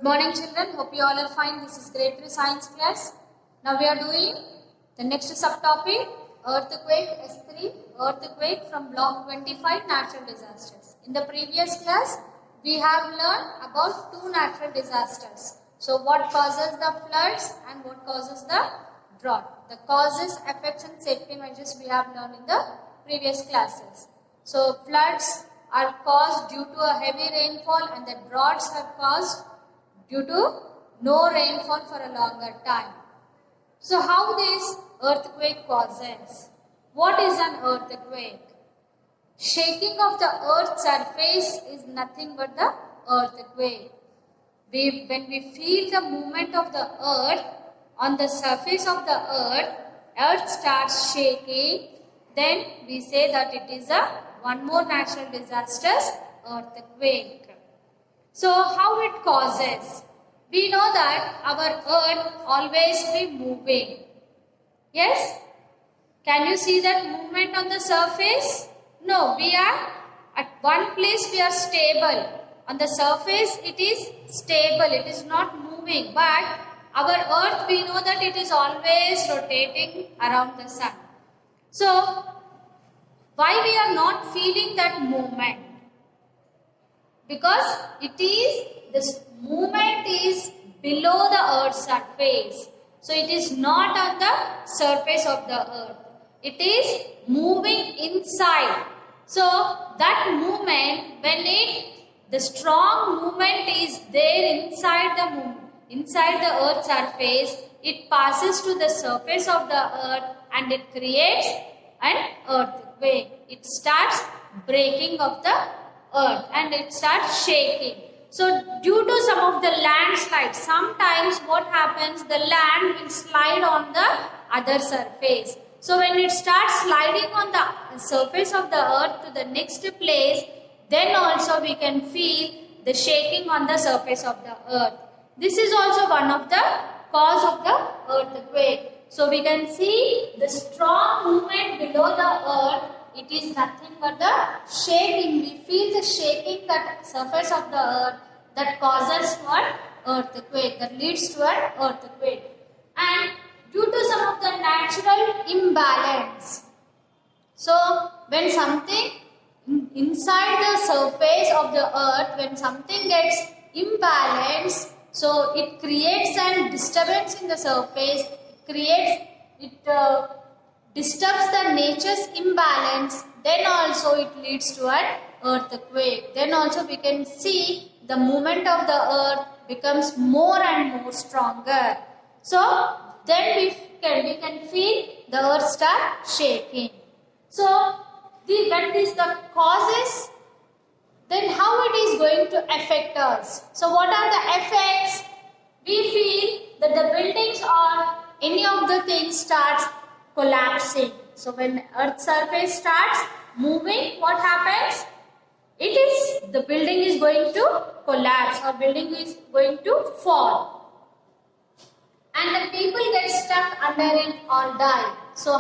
Good morning children, hope you all are fine. This is grade 3 science class. Now we are doing the next subtopic, earthquake S3, earthquake from block 25, natural disasters. In the previous class, we have learned about two natural disasters. So what causes the floods and what causes the drought. The causes, effects and safety measures we have learned in the previous classes. So floods are caused due to a heavy rainfall and the droughts are caused due to no rainfall for a longer time. So how this earthquake causes? What is an earthquake? Shaking of the earth's surface is nothing but the earthquake. When we feel the movement of the earth on the surface of the earth starts shaking, then we say that it is one more natural disaster, earthquake. So how it causes? We know that our earth always be moving. Yes? Can you see that movement on the surface? No, we are at one place we are stable. On the surface it is stable, it is not moving. But our earth, we know that it is always rotating around the sun. So why we are not feeling that movement? Because this movement is below the earth's surface. So it is not on the surface of the earth. It is moving inside. So that movement, the strong movement is there inside the earth's surface, it passes to the surface of the earth and it creates an earthquake. It starts breaking of the earth and it starts shaking. So due to some of the landslides, sometimes what happens, the land will slide on the other surface. So when it starts sliding on the surface of the earth to the next place, then also we can feel the shaking on the surface of the earth. This is also one of the cause of the earthquake. So we can see the strong movement below the earth. It is nothing but the shaking. We feel the shaking that surface of the earth that causes what? Earthquake, that leads to an earthquake. And due to some of the natural imbalance. So when something inside the surface of the earth, when something gets imbalanced, so it creates a disturbance in the surface, it disturbs the nature's imbalance, then also it leads to an earthquake. Then also we can see the movement of the earth becomes more and more stronger. So then we can feel the earth start shaking. So when this the causes, then how it is going to affect us? So what are the effects? We feel that the buildings or any of the things starts collapsing. So when earth surface starts moving, what happens? The building is going to collapse or building is going to fall. And the people get stuck under it or die. So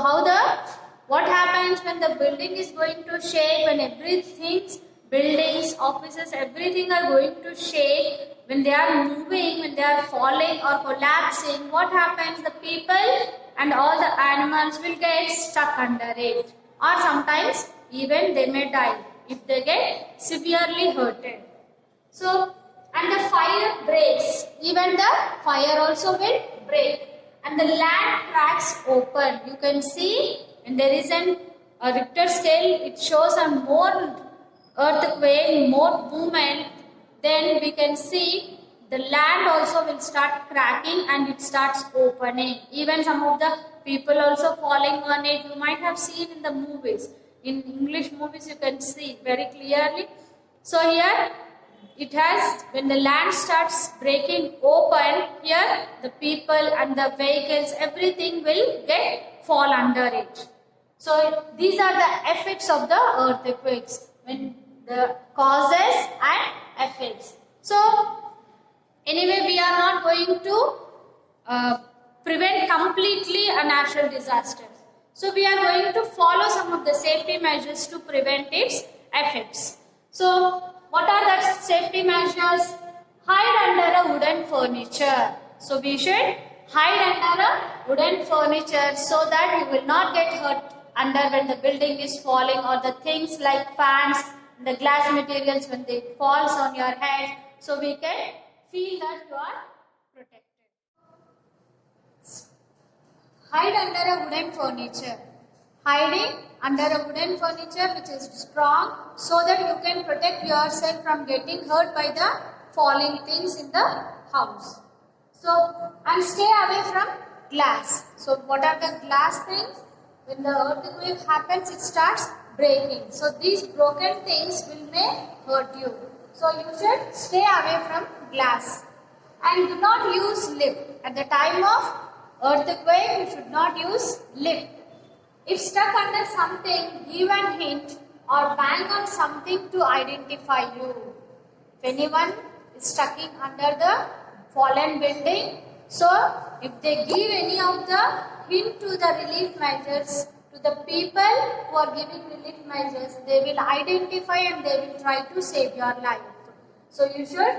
what happens when the building is going to shake, when everything, buildings, offices, everything are going to shake, when they are moving, when they are falling or collapsing, what happens? The people and all the animals will get stuck under it. Or sometimes even they may die if they get severely hurted. So, and the fire breaks. Even the fire also will break. And the land cracks open. You can see when there is a Richter scale, it shows a more earthquake, more movement, then we can see the land also will start cracking and it starts opening. Even some of the people also falling on it. You might have seen in the movies. In English movies you can see very clearly. So here it has, when the land starts breaking open, here the people and the vehicles, everything will fall under it. So these are the effects of the earthquakes, when the causes and effects. So anyway, we are not going to prevent completely a natural disaster. So we are going to follow some of the safety measures to prevent its effects. So what are the safety measures? Hide under a wooden furniture. So we should hide under a wooden furniture so that you will not get hurt under when the building is falling, or the things like fans, the glass materials when they falls on your head. So we can feel that you are protected. Hide under a wooden furniture. Hiding under a wooden furniture which is strong so that you can protect yourself from getting hurt by the falling things in the house. So, and stay away from glass. So, what are the glass things? When the earthquake happens, it starts breaking. So, these broken things may hurt you. So, you should stay away from glass. And do not use lift. At the time of earthquake, you should not use lift. If stuck under something, give an hint or bang on something to identify you. If anyone is stuck under the fallen building, so if they give any of the hint to the relief measures, to the people who are giving relief measures, they will identify and they will try to save your life. So you should,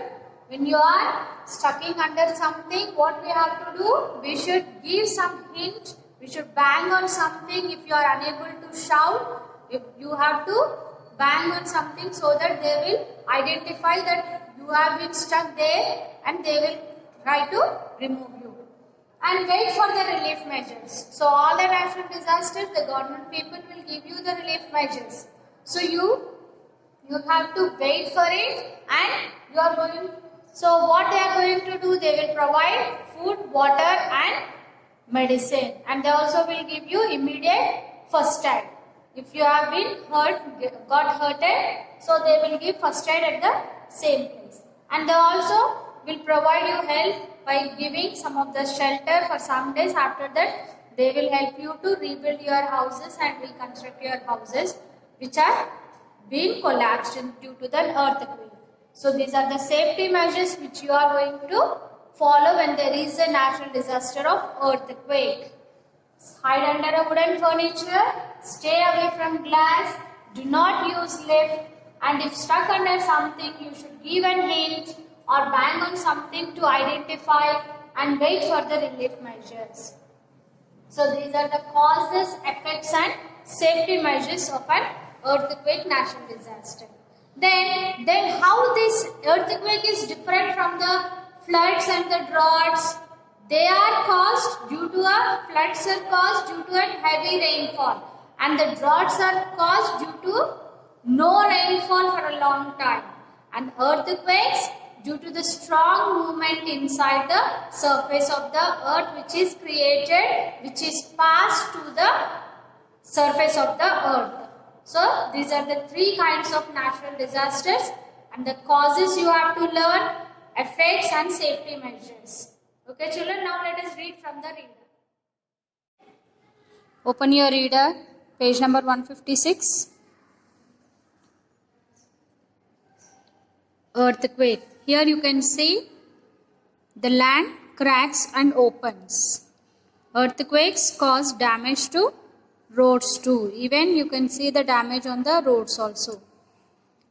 when you are stuck under something, what we have to do? We should give some hint. We should bang on something. If you are unable to shout, if you have to bang on something so that they will identify that you have been stuck there and they will try to remove you. And wait for the relief measures. So all the natural disasters, the government people will give you the relief measures. So you have to wait for it, and you are going. So what they are going to do? They will provide food, water and medicine, and they also will give you immediate first aid. If you have been got hurted, so they will give first aid at the same place. And they also will provide you help by giving some of the shelter for some days. After that, they will help you to rebuild your houses and reconstruct your houses which are being collapsed due to the earthquake. So these are the safety measures which you are going to follow when there is a natural disaster of earthquake. Hide under a wooden furniture, stay away from glass, do not use lift, and if stuck under something, you should give an hint or bang on something to identify and wait for the relief measures. So these are the causes, effects and safety measures of an earthquake natural disaster. Then how this earthquake is different from the floods and the droughts? They are caused due to floods are caused due to a heavy rainfall, and the droughts are caused due to no rainfall for a long time, and earthquakes due to the strong movement inside the surface of the earth which is created, which is passed to the surface of the earth. So these are the three kinds of natural disasters, and the causes you have to learn, effects and safety measures. Okay children, now let us read from the reader. Open your reader, page number 156. Earthquake. Here you can see the land cracks and opens. Earthquakes cause damage to roads too. Even you can see the damage on the roads also.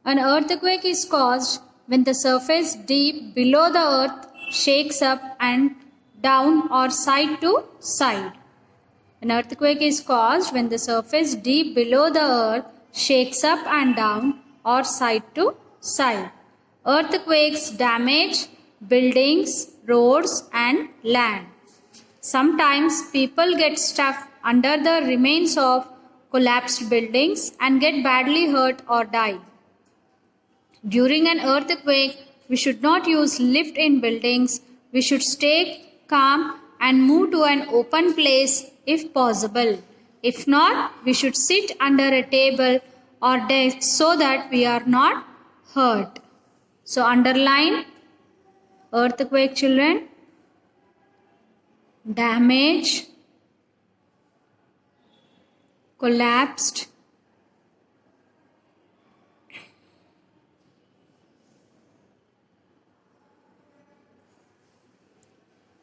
An earthquake is caused when the surface deep below the earth shakes up and down or side to side. An earthquake is caused when the surface deep below the earth shakes up and down or side to side. Earthquakes damage buildings, roads and land. Sometimes people get stuck under the remains of collapsed buildings and get badly hurt or die. During an earthquake, we should not use lift in buildings. We should stay calm and move to an open place if possible. If not, we should sit under a table or desk so that we are not hurt. So underline earthquake children. Damage, collapsed,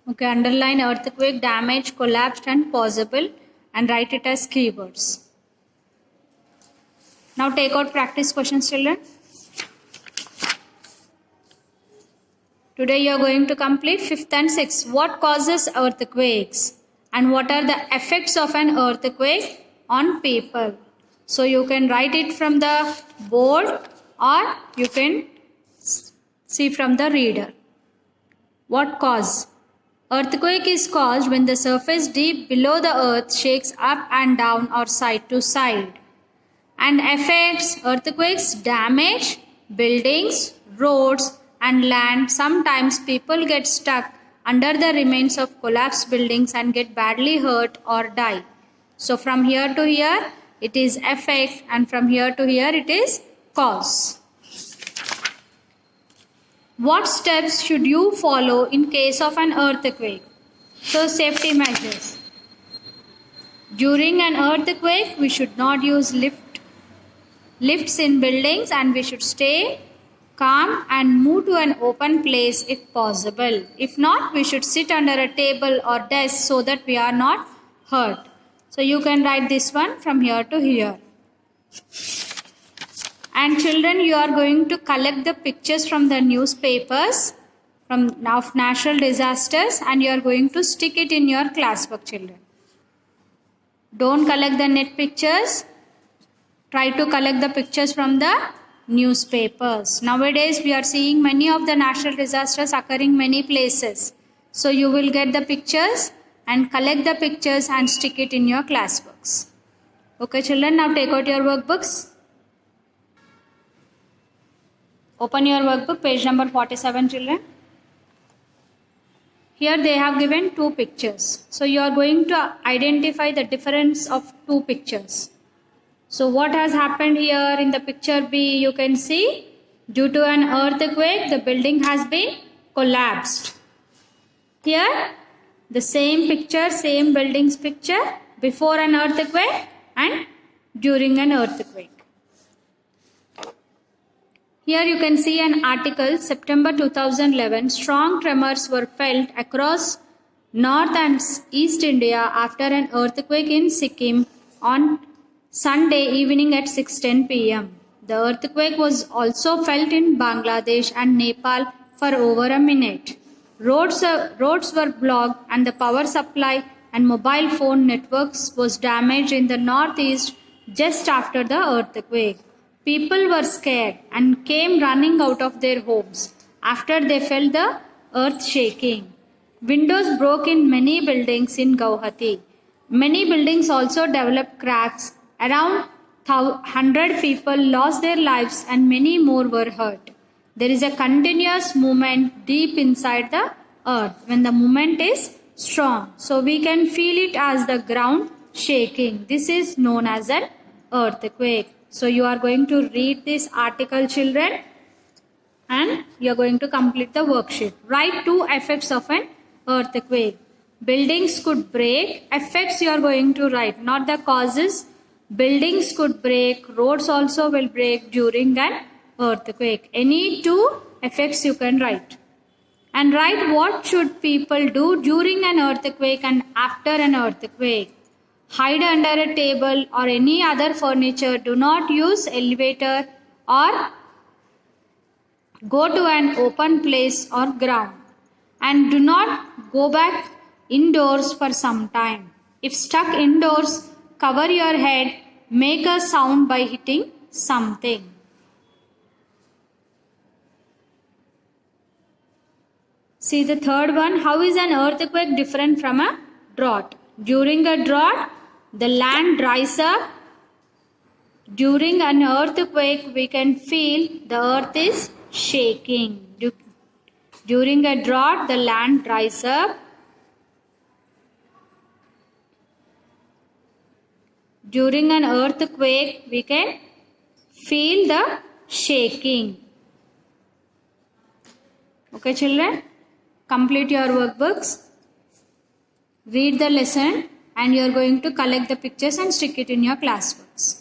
okay, underline earthquake, damage, collapsed and possible and write it as keywords. Now take out practice questions children. Today you are going to complete 5th and 6th. What causes earthquakes? And what are the effects of an earthquake on people? So you can write it from the board or you can see from the reader. What cause? Earthquake is caused when the surface deep below the earth shakes up and down or side to side. And effects: earthquakes damage buildings, roads and land. Sometimes people get stuck under the remains of collapsed buildings and get badly hurt or die. So from here to here it is effect, and from here to here it is cause. What steps should you follow in case of an earthquake? So safety measures. During an earthquake we should not use lifts in buildings, and we should stay calm and move to an open place if possible. If not, we should sit under a table or desk so that we are not hurt. So you can write this one from here to here. And children, you are going to collect the pictures from the newspapers of natural disasters, and you are going to stick it in your classwork, children. Don't collect the net pictures. Try to collect the pictures from the newspapers. Nowadays we are seeing many of the natural disasters occurring many places. So you will get the pictures and collect the pictures and stick it in your classworks. Okay children, now take out your workbooks. Open your workbook, page number 47, children. Here they have given two pictures. So you are going to identify the difference of two pictures. So what has happened here in the picture B? You can see, due to an earthquake, the building has been collapsed. Here, the same picture, same building's picture before an earthquake and during an earthquake. Here you can see an article, September 2011, strong tremors were felt across North and East India after an earthquake in Sikkim on Sunday evening at 6:10 p.m. The earthquake was also felt in Bangladesh and Nepal for over a minute. Roads were blocked and the power supply and mobile phone networks was damaged in the northeast just after the earthquake. People were scared and came running out of their homes after they felt the earth shaking. Windows broke in many buildings in Guwahati. Many buildings also developed cracks. Around 100 people lost their lives and many more were hurt. There is a continuous movement deep inside the earth when the movement is strong. So we can feel it as the ground shaking. This is known as an earthquake. So you are going to read this article, children, and you are going to complete the worksheet. Write two effects of an earthquake. Buildings could break. Effects you are going to write, not the causes. Buildings could break, roads also will break during an earthquake. Any two effects you can write. And write what should people do during an earthquake and after an earthquake. Hide under a table or any other furniture. Do not use elevator or go to an open place or ground. And do not go back indoors for some time. If stuck indoors, cover your head, make a sound by hitting something. See the third one. How is an earthquake different from a drought? During a drought, the land dries up. During an earthquake, we can feel the earth is shaking. During a drought, the land dries up. During an earthquake, we can feel the shaking. Okay, children? Complete your workbooks. Read the lesson and you are going to collect the pictures and stick it in your classworks.